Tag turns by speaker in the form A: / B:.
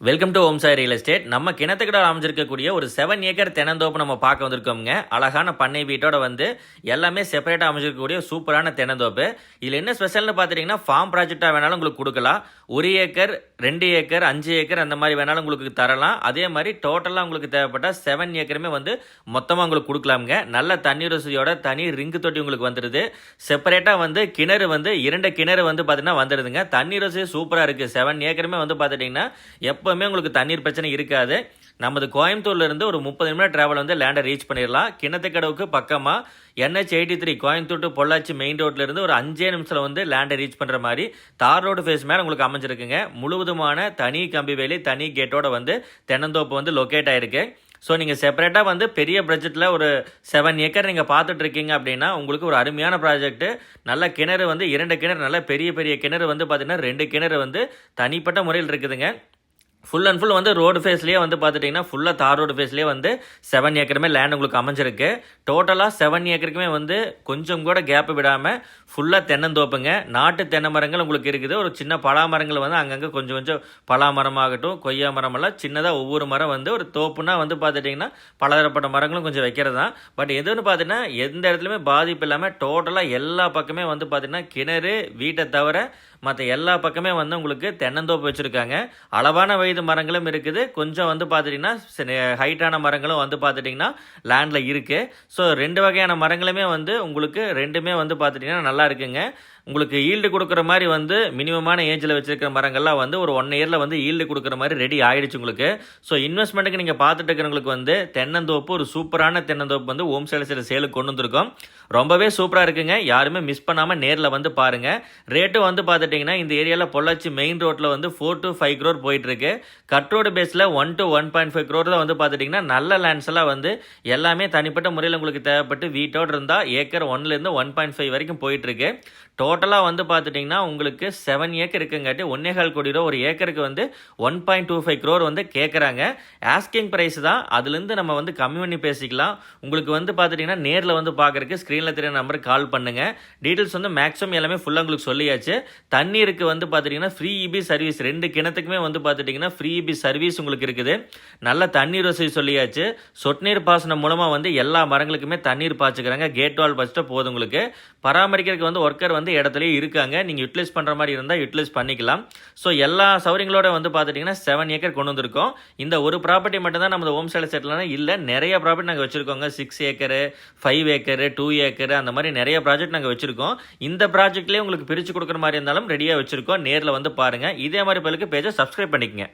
A: Welcome to Om Sai real estate. நம்ம கிணத்துக்கிட்ட அமைஞ்சிருக்கக்கூடிய ஒரு 7 ஏக்கர் தென்னந்தோப்பு நம்ம பார்க்க வந்திருக்கோங்க. அழகான பண்ணை வீட்டோட எல்லாமே செப்பரேட்டாக அமைஞ்சிருக்கக்கூடிய சூப்பரான தென்னந்தோப்பு. இதில் என்ன ஸ்பெஷல்னு பார்த்துட்டிங்கன்னா ஃபார்ம் ப்ராஜெக்டாக வேணாலும் உங்களுக்கு கொடுக்கலாம். 1 ஏக்கர் 2 ஏக்கர் 5 ஏக்கர் அந்த மாதிரி வேணாலும் உங்களுக்கு தரலாம். அதே மாதிரி டோட்டலாக உங்களுக்கு தேவைப்பட்ட 7 ஏக்கருமே மொத்தமாக உங்களுக்கு கொடுக்கலாமுங்க. நல்ல தண்ணீர் வசதியோட தனி ரிங்கு தொட்டி உங்களுக்கு வந்துடுது. செப்பரேட்டாக கிணறு 2 கிணறு பார்த்தீங்கன்னா வந்துடுதுங்க. தண்ணீர் வசதி சூப்பராக இருக்குது. 7 ஏக்கருமே பார்த்துட்டிங்கன்னா எப்போவுமே உங்களுக்கு தண்ணீர் பிரச்சனை இருக்காது. நமது கோயம்புத்தூர்லேருந்து ஒரு 30 நிமிடம் ட்ராவல் லேண்டை ரீச் பண்ணிடலாம். கிணத்துக்கடவுக்கு பக்கமாக NH83 Coimbatore to Pollachi main ரோட்லேருந்து ஒரு 5 நிமிஷத்தில் லேண்டை ரீச் பண்ணுற மாதிரி தார் ரோடு ஃபேஸ் மேலே உங்களுக்கு அமைஞ்சிருக்குங்க. முழுவதுமான தனி கம்பி வேலி தனி கேட்டோட தென்னந்தோப்பு லொக்கேட் ஆகிருக்கு. ஸோ நீங்கள் செப்பரேட்டாக பெரிய பட்ஜெட்டில் ஒரு 7 ஏக்கர் நீங்கள் பார்த்துட்டு இருக்கீங்க அப்படின்னா உங்களுக்கு ஒரு அருமையான ப்ராஜெக்ட்டு. நல்ல கிணறு 2 கிணறு நல்ல பெரிய பெரிய கிணறு பார்த்தீங்கன்னா 2 கிணறு தனிப்பட்ட முறையில் இருக்குதுங்க. ஃபுல் அண்ட் ஃபுல் ரோடு ஃபேஸ்லேயே பார்த்துட்டிங்கன்னா ஃபுல்லாக தார் ரோடு ஃபேஸ்லேயே 7 ஏக்கருமே லேண்ட் உங்களுக்கு அமைஞ்சிருக்கு. டோட்டலாக 7 ஏக்கருக்குமே கொஞ்சம் கூட கேப் விடாமல் ஃபுல்லாக தென்னந்தோப்புங்க. நாட்டு தென்னை மரங்கள் உங்களுக்கு இருக்குது. ஒரு சின்ன பலா மரங்கள் அங்கங்கே கொஞ்சம் கொஞ்சம் பலா மரமாகட்டும் கொய்யா மரமெல்லாம் சின்னதாக ஒவ்வொரு மரம் ஒரு தோப்புனா பார்த்துட்டிங்கன்னா பலதரப்பட்ட மரங்களும் கொஞ்சம் வைக்கிறது தான். பட் எதுன்னு பார்த்தீங்கன்னா எந்த இடத்துலையுமே பாதிப்பு இல்லாமல் டோட்டலாக எல்லா பக்கமே பார்த்தீங்கன்னா கிணறு வீட்டை தவிர மற்ற எல்லா பக்கமே உங்களுக்கு தென்னந்தோப்பு வச்சுருக்காங்க. அளவான வயது மரங்களும் இருக்குது. கொஞ்சம் பார்த்துட்டிங்கன்னா ஹைட்டான மரங்களும் பார்த்துட்டிங்கன்னா லேண்டில் இருக்குது. ஸோ 2 வகையான மரங்களுமே உங்களுக்கு ரெண்டுமே பார்த்துட்டிங்கன்னா நல்லா இருக்குங்க. உங்களுக்கு ஈல்டு கொடுக்குற மாதிரி மினிமமான ஏஜில் வச்சுருக்கிற மரங்கள்லாம் ஒரு 1 இயரில் ஈல்டு கொடுக்குற மாதிரி ரெடி ஆகிடுச்சு உங்களுக்கு. ஸோ இன்வெஸ்ட்மெண்ட்டுக்கு நீங்கள் பார்த்துட்டு இருக்கிறவங்களுக்கு தென்னந்தோப்பு ஒரு சூப்பரான தென்னந்தோப்பு ஓம் சேல்ஸில் சேலுக்கு கொண்டு வந்திருக்கோம். ரொம்பவே சூப்பராக இருக்குங்க. யாருமே மிஸ் பண்ணாமல் நேரில் பாருங்கள். ரேட்டும் பார்த்துட்டிங்கன்னா இந்த ஏரியாவில் பொள்ளாச்சி மெயின் ரோட்டில் 4 to 5 crore போயிட்டுருக்கு. கட் ரோடு பேஸில் 1 to 1.5 crore தான் பார்த்துட்டிங்கன்னா நல்ல லேண்ட்ஸ் எல்லாம் எல்லாமே தனிப்பட்ட முறையில் உங்களுக்கு தேவைப்பட்டு வீட்டோடு இருந்தால் ஏக்கர் 1லேருந்து 1.5 வரைக்கும் போயிட்டுருக்கு. டோட்டலாக பார்த்துட்டிங்கன்னா உங்களுக்கு 7 ஏக்கர் இருக்குங்காட்டி 1.25 கோடி ரூபா ஒரு ஏக்கருக்கு 1.25 crore கேட்குறாங்க. ஆஸ்கிங் ப்ரைஸ் தான். அதுலேருந்து நம்ம கம்மி பண்ணி பேசிக்கலாம். உங்களுக்கு பார்த்துட்டிங்கன்னா நேரில் பார்க்குறதுக்கு ஸ்க்ரீனில் தெரிய நம்பருக்கு கால் பண்ணுங்கள். டீட்டெயில்ஸ் மேக்ஸிமம் எல்லாமே ஃபுல்லாக உங்களுக்கு சொல்லியாச்சு. தண்ணீருக்கு பார்த்துட்டிங்கன்னா ஃப்ரீ இபி சர்வீஸ் 2 கிணத்துக்குமே பார்த்துட்டிங்கன்னா ஃப்ரீ இபி சர்வீஸ் உங்களுக்கு இருக்குது. நல்ல தண்ணீர் வசதி சொல்லியாச்சு. சொட்டு நீர் பாசனம் மூலமாக எல்லா மரங்களுக்குமே தண்ணீர் பாய்ச்சிக்கிறாங்க. கேட் வால் வச்சுட்டு போதும். உங்களுக்கு பராமரிக்கிறதுக்கு ஒர்க்கர் இடத்துலயே இருக்காங்க. நீங்க யூட்டிலைஸ் பண்ற மாதிரி இருந்தா யூட்டிலைஸ் பண்ணிக்கலாம். ஸோ எல்லா சௌகரியங்களோட பார்த்துட்டீங்கன்னா 7 ஏக்கர் கொண்டு வந்திருக்கோம். இந்த ஒரு ப்ராப்பர்ட்டி மட்டும் தான் நம்ம ஹோம் சேல் செட்டில் இல்லை, நிறைய ப்ராப்பர்ட்டி நாங்கள் வச்சிருக்கோங்க. 6 ஏக்கரு 5 ஏக்கரு 2 ஏக்கரு அந்த மாதிரி நிறைய ப்ராஜெக்ட் நாங்கள் வச்சிருக்கோம். இந்த ப்ராஜெக்ட்லேயே உங்களுக்கு பிரித்து கொடுக்குற மாதிரி இருந்தாலும் ரெடியாக வச்சிருக்கோம். நேரில் பாருங்க. இதே மாதிரி பேஜை சப்ஸ்கிரைப் பண்ணிக்கங்க.